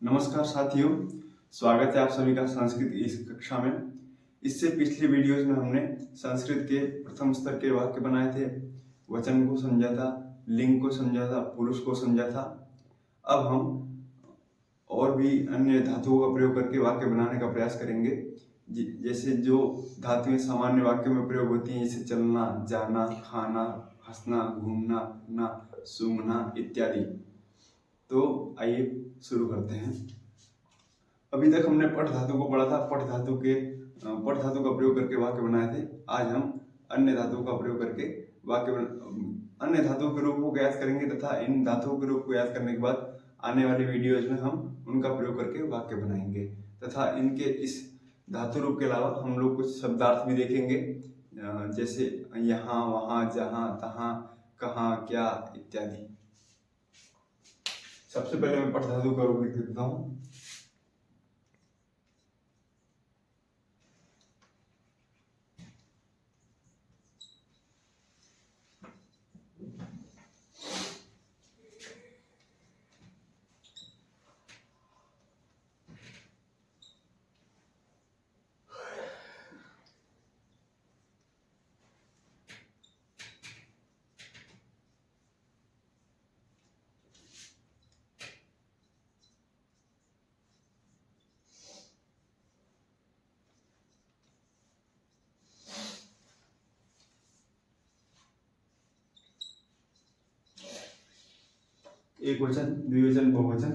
नमस्कार साथियों, स्वागत है आप सभी का संस्कृत इस कक्षा में। इससे पिछली वीडियोज में हमने संस्कृत के प्रथम स्तर के वाक्य बनाए थे, वचन को समझा था, लिंग को समझा था, पुरुष को समझा था। अब हम और भी अन्य धातुओं का प्रयोग करके वाक्य बनाने का प्रयास करेंगे। जैसे जो धातुएं सामान्य वाक्यों में प्रयोग होती हैं, जैसे चलना, जाना, खाना, हंसना, घूमना, फिरना, सूंघना इत्यादि। तो आइए शुरू करते हैं। अभी तक हमने पठ धातु को पढ़ा था। पठ धातु का प्रयोग करके वाक्य बनाए थे। आज हम अन्य धातुओं का प्रयोग करके अन्य धातुओं के रूप को याद करेंगे तथा इन धातुओं के रूप को याद करने के बाद आने वाली वीडियोज में हम उनका प्रयोग करके वाक्य बनाएंगे तथा इनके इस धातु रूप के अलावा हम लोग कुछ शब्दार्थ भी देखेंगे, जैसे यहाँ, वहाँ, जहाँ, तहाँ, कहाँ, क्या इत्यादि। सबसे पहले मैं पठ धातु का रूप लिख देता हूँ। एक वचन, द्विवचन, बहुवचन,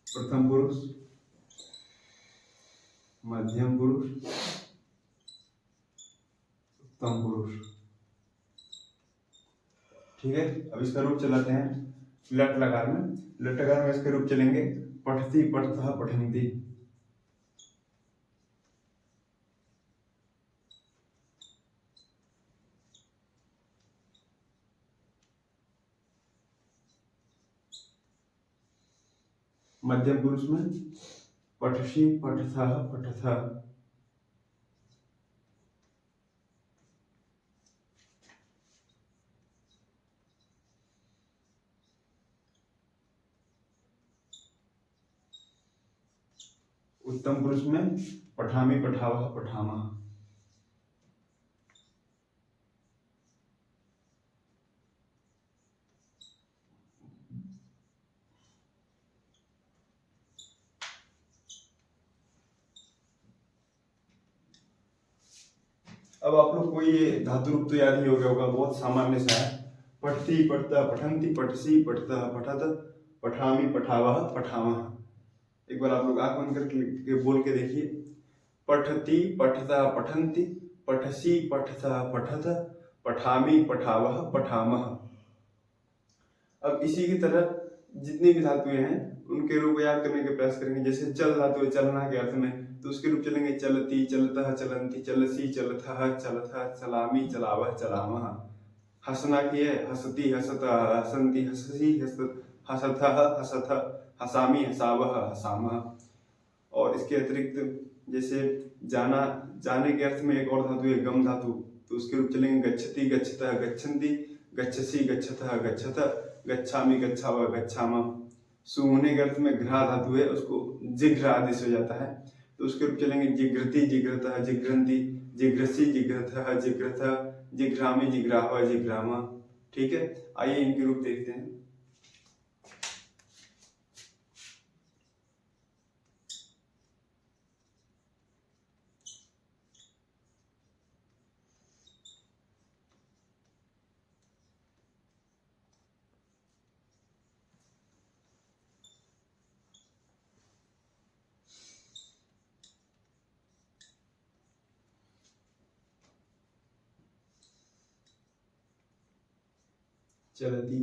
प्रथम पुरुष, मध्यम पुरुष, उत्तम पुरुष। ठीक है, अब इसका रूप चलाते हैं लट लकार में। लट लकार में इसके रूप चलेंगे पठती, पठतः, पठन्ति। मध्यम पुरुष में पठसी, पठथः, पठथ। उत्तम पुरुष में पठामि, पठावः, पठामः। अब आप लोग को ये धातु रूप तो याद ही हो गया होगा, बहुत सामान्य सा है। पठती, पठता, पठन्ति, पठसी, पठतः, पठत, पठामि, पठावः, पठामः। एक बार आप लोग आंख बंद करके बोल के देखिए। पठती, पठता, पठन्ति, पठसी, पठता, पठत, पठामि, पठावः, पठामः। अब इसी की तरह जितनी भी धातुएं हैं उनके रूप याद करने का प्रयास करेंगे। जैसे चल धातु है, चलना के अर्थ में, तो उसके रूप चलेंगे चलती, चलतः, चलन्ति, चलसी, चलथः, चलथः, चलामि, चलावः, चलामः। हंसना की है, हसती, हसतः, हसन्ति, हससी, हसथः, हसथ, हसामि, हसावः, हसामः। और इसके अतिरिक्त जैसे जाना, जाने के अर्थ में एक और धातु है गम धातु, तो उसके रूप चलेंगे गच्छति, गच्छतः, गच्छन्ति, गच्छसि, गच्छतः, गच्छथ, गच्छामि, गच्छावः, गच्छामः। सूंघने के अर्थ में घ्रा धातु है, उसको जिघ्र आदेश हो जाता है, तो उसके रूप चलेंगे जिघ्रति, जिघ्रतः, जिघ्रन्ति, जिघ्रसि, जिघ्रथः, जिघ्रथ, जिघ्रामि, जिघ्रावः, जिघ्रामः। ठीक है, आइए इनके रूप देखते हैं। चलती,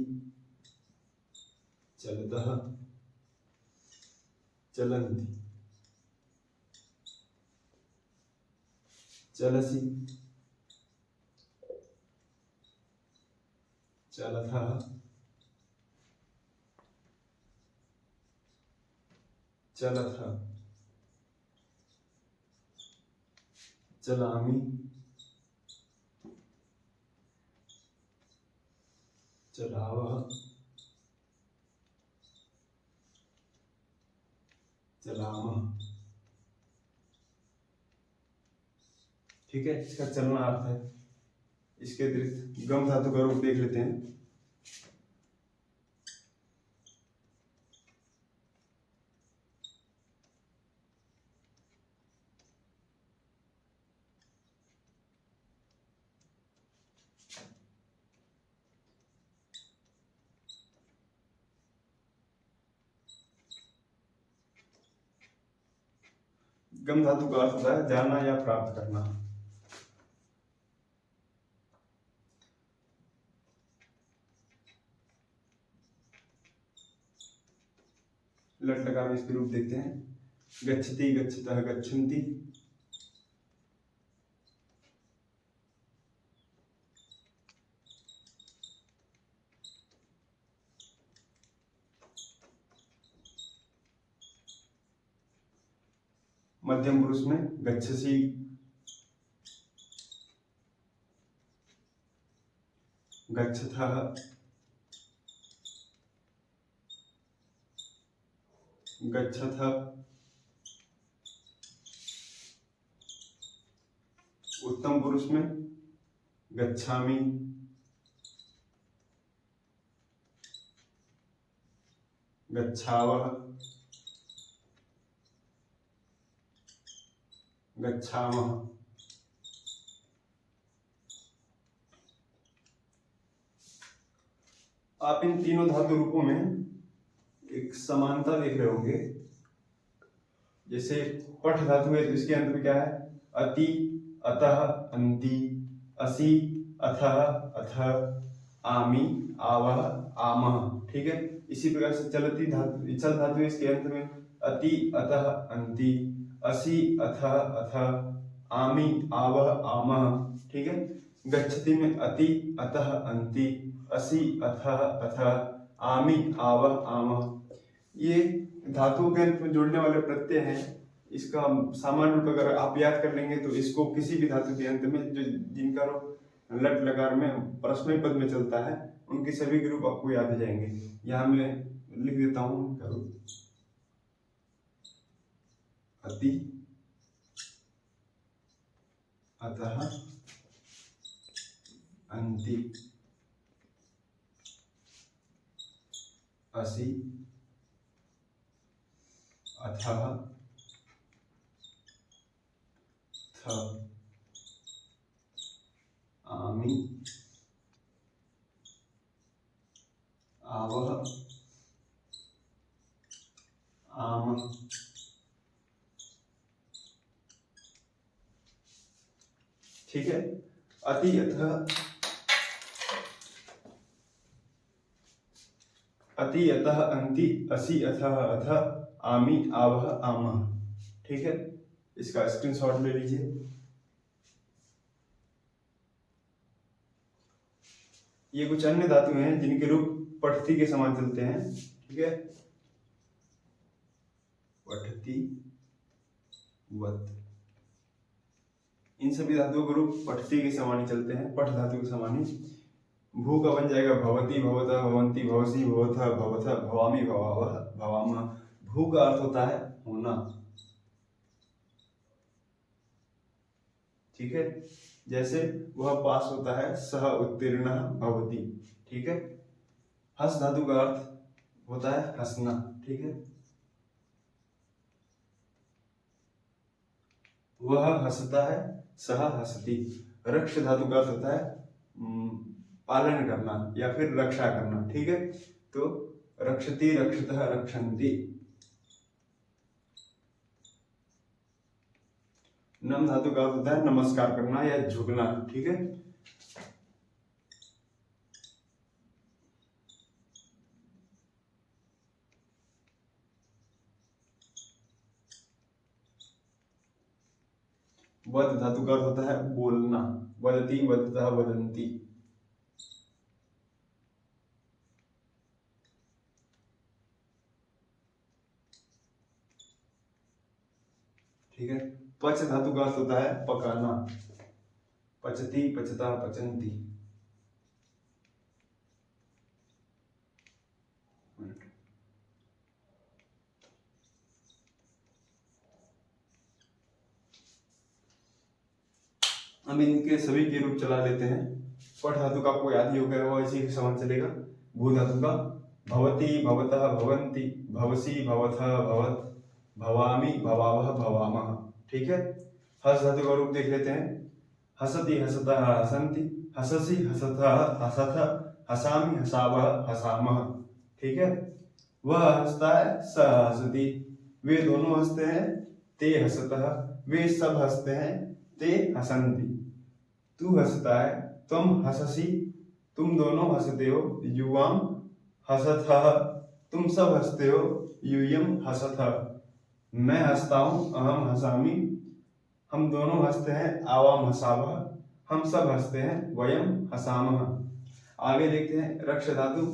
चलतः, चलन्ति, चलसि, चलथः, चलथ, चलामि, चलावः, चलामः। ठीक है, इसका चलना अर्थ है। इसके अतिरिक्त गम धातु का रूप देख लेते हैं। गम धातु का अर्थ होता है जानना या प्राप्त करना। लट लगा में इसके रूप देखते हैं। गच्छति, गच्छतः, गच्छन्ति। मध्यम पुरुष में गच्छसि, गच्छथः, गच्छथ। उत्तम पुरुष में गच्छामि, गच्छावः, गच्छामः। आप इन तीनों धातु रूपों में एक समानता देख रहे होंगे। जैसे पठ धातु है तो इसके अंत में क्या है? अति, अतः, अंति, असि, अथः, अथ, आमि, आवह, आमः। ठीक है, इसी प्रकार से चलती धातु, चल धातु है, इसके अंत में अति, अतः, अंति, असि, अथः, अथ, आमि, आवह, आमः। ठीक है, गच्छति में अति, अतः, अंति, असि, अथः, अथ, आमि, आवह, आमः। ये धातुओं के अंत में जोड़ने वाले प्रत्यय हैं। इसका सामान्य रूप अगर आप याद कर लेंगे तो इसको किसी भी धातु के अंत में जो जिनका रूप लट लकार में परस्मय पद में चलता है उनके सभी के रूप आपको याद आ जाएंगे। यहाँ मैं लिख देता हूँ उनका रूप। अति, अतः, अंति, असि, अथः, थ, आमि, आवह, आम। ठीक है, अति, अतः, अति, अतः, अंति, असि, अथः, अथ, आमि, आवह, आमः। ठीक है, इसका स्क्रीनशॉट ले लीजिए। ये कुछ अन्य धातु हैं जिनके रूप पठती के समान चलते हैं। ठीक है, पठती, वत, इन सभी धातुओं के रूप पठती के समान ही चलते हैं, पठ धातु के समान ही। भू का बन जाएगा भवती, भवतः, भवन्ति, भवसि, भवथः, भवथ, भवामि, भवावह, भवामः। भू का अर्थ होता है होना। ठीक है, जैसे वह पास होता है, सह उत्तीर्ण भवति। ठीक है, हस धातु का अर्थ होता है हंसना। ठीक है, वह हंसता है, सह हंसती। रक्ष धातु का अर्थ होता है पालन करना या फिर रक्षा करना। ठीक है, तो रक्षति, रक्षतः, रक्षन्ति। नम धातु का अर्थ होता है नमस्कार करना या झुकना। ठीक है, वद धातु का अर्थ होता है बोलना। वदति, वदतः, वदन्ति। ठीक है, पच धातु का अर्थ होता है पकाना। पचति, पचता, पचन्ति। हम इनके सभी के रूप चला लेते हैं। पठ धातु का आपको याद ही होगा, वो इसी के समान चलेगा। भू धातु का भवती, भवतः, भवन्ति, भवसी, भवथः, भवत, भवामि, भवावः, भवामः। ठीक है। हस धातु का रूप देख लेते हैं। हसति, हसतः, हसन्ति, हससि, हसतः, हसथ, हसामि, हसावः, हसामः। ठीक है। वह हंसता है, स हसति, वे दोनों हंसते हैं, ते हसतः, वे सब हंसते हैं, ते हसन्ति। तू हंसता है, तुम हससि, तुम दोनों हंसते हो, युवाम हसथः, तुम सब हंसते हो, यूयम हसथः। मैं हंसता हूँ, अहम हसामि, हम दोनों हंसते हैं, आवाम हसावः, हम सब हंसते हैं, वयम हसामः। आगे देखते हैं रक्ष धातु।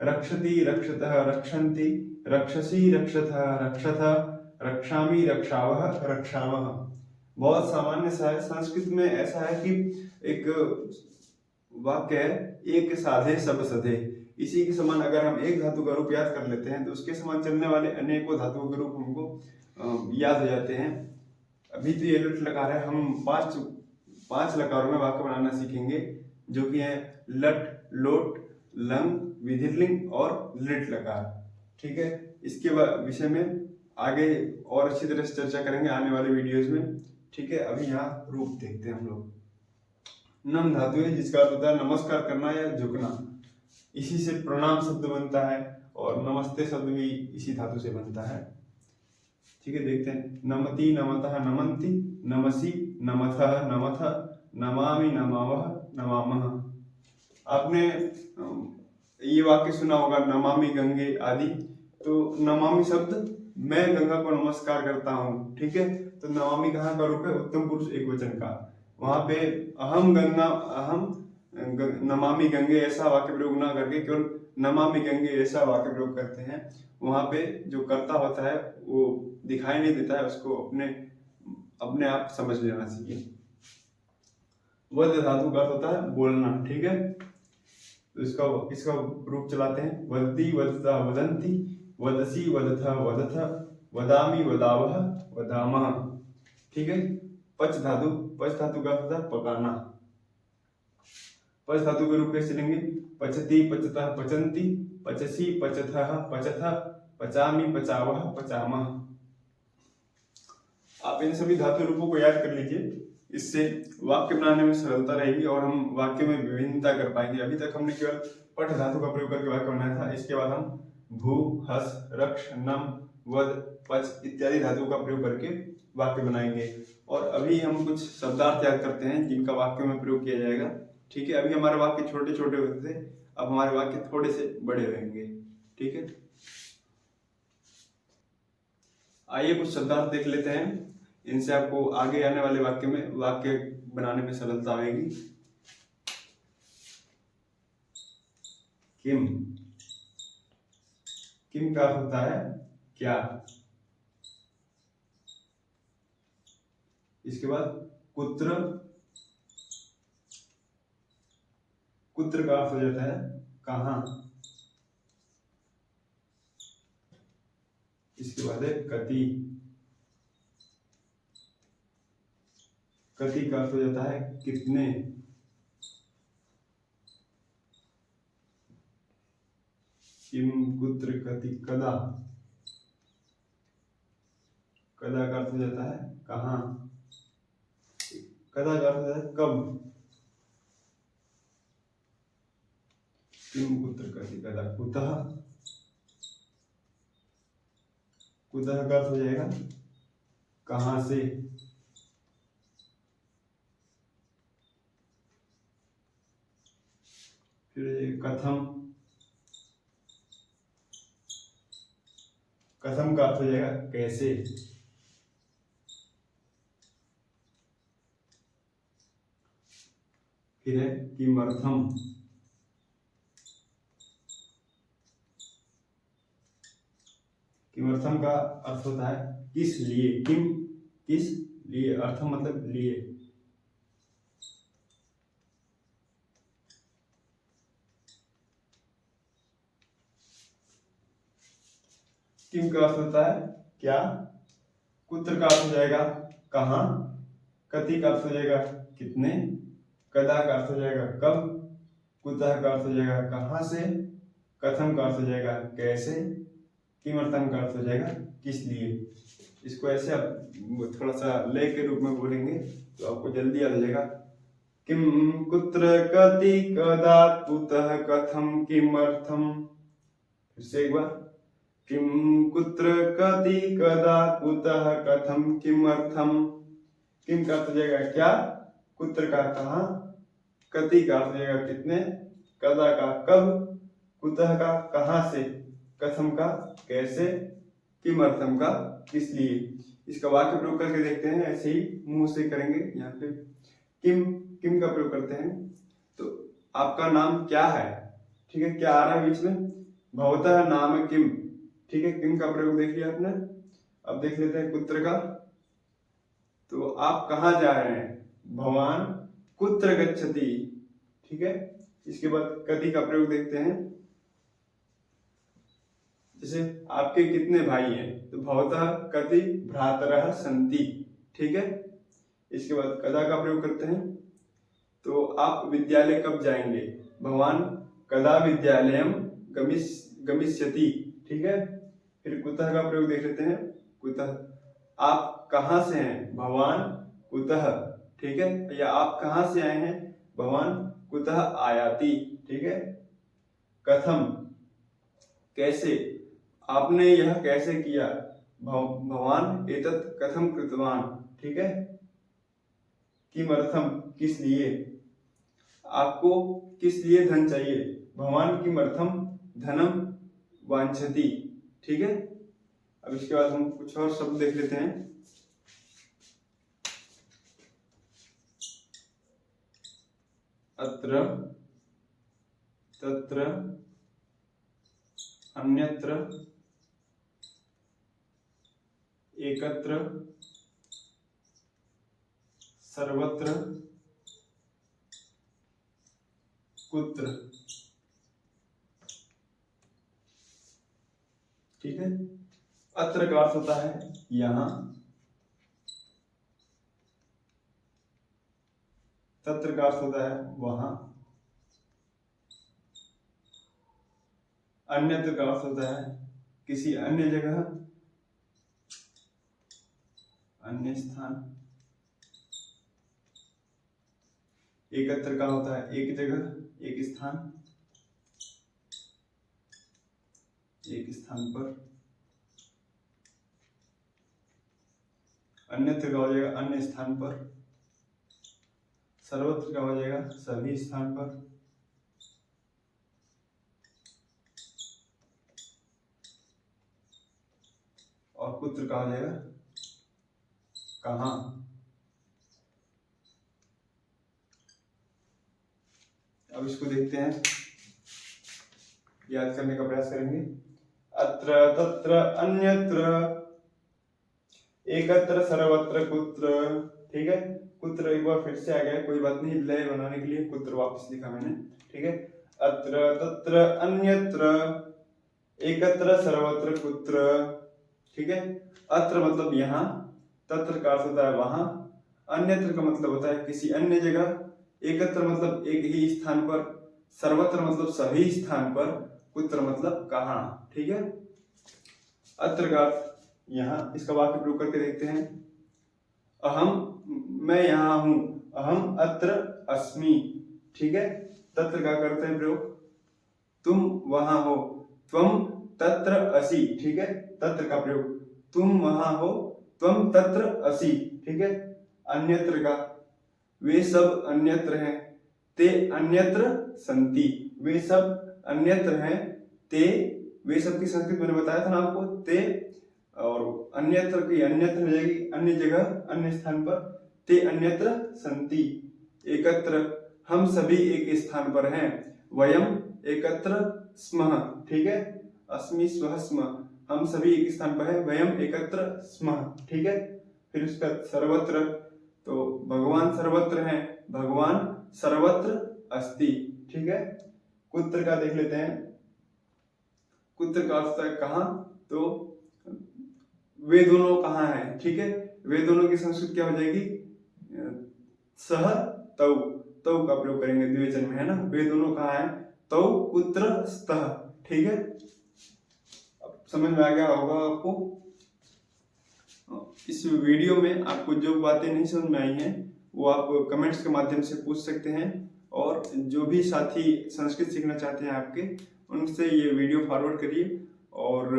रक्षति, रक्षतः, रक्षन्ति, रक्षसि, रक्षतः, रक्षथ, रक्षामि, रक्षावः, रक्षामः। बहुत सामान्य सा है। संस्कृत में ऐसा है कि एक वाक्य है, एक साधे सब सधे। इसी के समान अगर हम एक धातु का रूप याद कर लेते हैं तो उसके समान चलने वाले अनेकों धातुओं के रूप हमको याद हो जाते हैं। अभी तो ये लट लकार है, हम पांच लकारों में वाक्य बनाना सीखेंगे, जो कि है लट, लोट, लंग, विधिलिंग और लिट लकार। ठीक है। इसके विषय में आगे और अच्छी तरह से चर्चा करेंगे आने वाले वीडियोज में। ठीक है। अभी यहाँ रूप देखते हैं हम लोग। नम धातु है, जिसका अर्थ होता है नमस्कार करना या झुकना। इसी से प्रणाम शब्द बनता है और नमस्ते शब्द भी इसी धातु से बनता है। ठीक है। देखते हैं। नमति, नमतः, नमन्ति, नमसि, नमथः, नमथ, नमामि, नमावः, नमामः। आपने ये वाक्य सुना होगा, नमामि गंगे आदि। तो नमामि शब्द मैं गंगा को नमस्कार करता हूँ। ठीक है। तो नमामि कहाँ का रूप है? उत्तम पुरुष एक वचन का। वहां पे अहम गंगा, नमामि गंगे ऐसा वाक्य प्रयोग ना करके केवल नमामि गंगे ऐसा वाक्य प्रयोग करते हैं। वहां पे जो कर्ता होता है वो दिखाई नहीं देता है, उसको अपने आप समझ लेना चाहिए। वद धातु का होता है बोलना। ठीक है। तो इसका रूप चलाते हैं। वदति, वदता, वदन्ति, वदसि, वदथ, वदथ, वदामि, वदावः, वदामः। ठीक है। पच धातु का होता है पकाना। पच धातु के रूप कैसे लेंगे? पचति, पचतः, पचन्ति, पचसि, पचथः, पचथ, पचामि, पचावः, पचामः। आप इन सभी धातु रूपों को याद कर लीजिए, इससे वाक्य बनाने में सरलता रहेगी और हम वाक्य में विभिन्नता कर पाएंगे। अभी तक हमने केवल पठ धातु का प्रयोग करके वाक्य बनाया था। इसके बाद हम भू, हस, रक्ष, नम, वद, पच इत्यादि धातु का प्रयोग करके वाक्य बनाएंगे। और अभी हम कुछ शब्दार्थ याद करते हैं जिनका वाक्य में प्रयोग किया जाएगा। ठीक है। अभी हमारे वाक्य छोटे छोटे होते थे, अब हमारे वाक्य थोड़े से बड़े रहेंगे। ठीक है। आइए कुछ शब्दार्थ देख लेते हैं, इनसे आपको आगे आने वाले वाक्य बनाने में सरलता आएगी। किम, किम का अर्थ होता है क्या। इसके बाद कुत्र, कुत्र का अर्थ हो जाता है कहां। इसके बाद है कति, कति का अर्थ हो जाता है कितने। किम, कुत्र, कति, कदा, कदा का अर्थ हो जाता है कहां। कदा का अर्थ हो जाता है कब। किम, कुत्र, कति, कदा, कुतः, कुतः का अर्थ हो जाएगा कहां से। फिर कथम, कथम का अर्थ हो जाएगा कैसे। फिर है किमर्थम, किमर्थम का अर्थ होता है किस लिए। किम किस लिए, अर्थम मतलब लिए। किम का अर्थ होता है क्या। कुत्र का अर्थ हो जाएगा कहां। कति का अर्थ हो जाएगा कितने, कदा का अर्थ हो जाएगा कब, कुतः का अर्थ हो जाएगा कहाँ से, कथम का अर्थ हो जाएगा कैसे, किमर्थम का अर्थ हो जाएगा किस लिए। इसको ऐसे आप थोड़ा सा लय के रूप में बोलेंगे तो आपको जल्दी याद हो जाएगा। किम कुत्र कति कदा कुतः कथम किमर्थम। फिर से एक बार, किम कुत्र कति कदा कुतः कथम किमर्थम। किम का अर्थ हो जाएगा क्या, कुत्र का कहाँ, कति का अर्थ हो जाएगा कितने, कदा का कब, कुतः का कहाँ से, कथम का कैसे, किमर्थम का किस लिए। इसका वाक्य प्रयोग करके देखते हैं, ऐसे ही मुंह से करेंगे। यहाँ पे किम, किम का प्रयोग करते हैं तो आपका नाम क्या है, ठीक है, क्या आ रहा है बीच में, भवतः नाम किम, ठीक है, किम का प्रयोग देख लिया आपने। अब देख लेते हैं कुत्र का, तो आप कहाँ जा रहे हैं, भवान कुत्र गच्छति, ठीक है। इसके बाद कति का प्रयोग देखते हैं, जैसे आपके कितने भाई हैं, तो भवतः कति भ्रातरः सन्ति, ठीक है। इसके बाद कदा का प्रयोग करते हैं, तो आप विद्यालय कब जाएंगे, भवान कदा विद्यालयम गमिष्यति, ठीक है। फिर कुतः का प्रयोग देख लेते हैं, कुतः आप कहाँ से हैं, भवान कुतः, ठीक है, या आप कहाँ से आए हैं, भवान कुतः आयाति, ठीक है। कथम कैसे, आपने यह कैसे किया, भवान एतत् कथम कृतवान, ठीक है। किमर्थम किस लिए, आपको किस लिए धन चाहिए, भवान किमर्थम धनम वांछति, ठीक है। अब इसके बाद हम कुछ और शब्द देख लेते हैं। अत्र, तत्र, अन्यत्र, एकत्र, सर्वत्र, कुत्र, ठीक है। अत्र का अर्थ होता है यहां, तत्र का अर्थ होता है वहां, अन्यत्र का अर्थ होता है किसी अन्य जगह, अन्य स्थान, एकत्र का होता है एक जगह, एक स्थान, एक स्थान पर, अन्यत्र का हो जाएगा अन्य स्थान पर, सर्वत्र का हो जाएगा सभी स्थान पर, और कुत्र का हो जाएगा कहाँ। अब इसको देखते हैं, याद करने का प्रयास करेंगे। अत्र, तत्र, अन्यत्र, एकत्र, सर्वत्र, कुत्र, ठीक है। कुत्र एक बार फिर से आ गया, कोई बात नहीं, लय बनाने के लिए कुत्र वापस लिखा मैंने, ठीक है। अत्र, तत्र, अन्यत्र, एकत्र, सर्वत्र, कुत्र, ठीक है। अत्र मतलब यहाँ, तत्र का अर्थ होता है वहां, अन्यत्र का मतलब होता है किसी अन्य जगह, एकत्र मतलब एक ही स्थान पर, सर्वत्र मतलब सभी स्थान पर, कुत्र मतलब कहाँ, ठीक है। अत्र का अर्थ यहाँ, इसका वाक्य प्रयोग करके देखते हैं। अहम, मैं यहाँ हूं, अहम अत्र अस्मि, ठीक है। तत्र का करते हैं प्रयोग, तुम वहां हो, त्वम तत्र असि, ठीक है। तत्र का प्रयोग, तुम वहां हो, त्वम तत्र असि, ठीक है। अन्यत्र का, वे सब अन्यत्र हैं, ते अन्यत्र सन्ति, वे सब अन्यत्र हैं, ते, वे सब की संस्कृत मैंने बताया था ना आपको, ते, और अन्यत्र की अन्यत्र हो जाएगी अन्य जगह, अन्य स्थान पर, ते अन्यत्र सन्ति, एकत्र, हम सभी एक स्थान पर हैं, वयम एकत्र स्मः, ठीक है। अस्मि स्वः स्मः, हम सभी एक स्थान पर हैं, वयम एकत्र स्मः, ठीक है। फिर उसका सर्वत्र, तो भगवान सर्वत्र हैं, भगवान सर्वत्र अस्ति, ठीक है। कुत्र का देख लेते हैं, कुत्र का अर्थ है कहाँ, तो वे दोनों कहाँ हैं, ठीक है। वे दोनों की संस्कृत क्या हो जाएगी, सह तौ, तौ का प्रयोग करेंगे द्विवचन में, है ना। वे दोनों कहाँ है, तौ कुत्र स्तः, ठीक है। अब समझ में आ गया होगा आपको। इस वीडियो में आपको जो बातें नहीं समझ में आई हैं वो आप कमेंट्स के माध्यम से पूछ सकते हैं, और जो भी साथी संस्कृत सीखना चाहते हैं आपके, उनसे ये वीडियो फॉरवर्ड करिए। और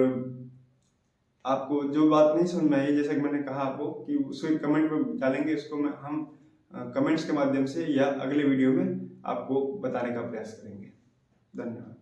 आपको जो बात नहीं समझ में आई, जैसा कि मैंने कहा आपको कि उसको कमेंट में डालेंगे, उसको हम कमेंट्स के माध्यम से या अगले वीडियो में आपको बताने का प्रयास करेंगे। धन्यवाद।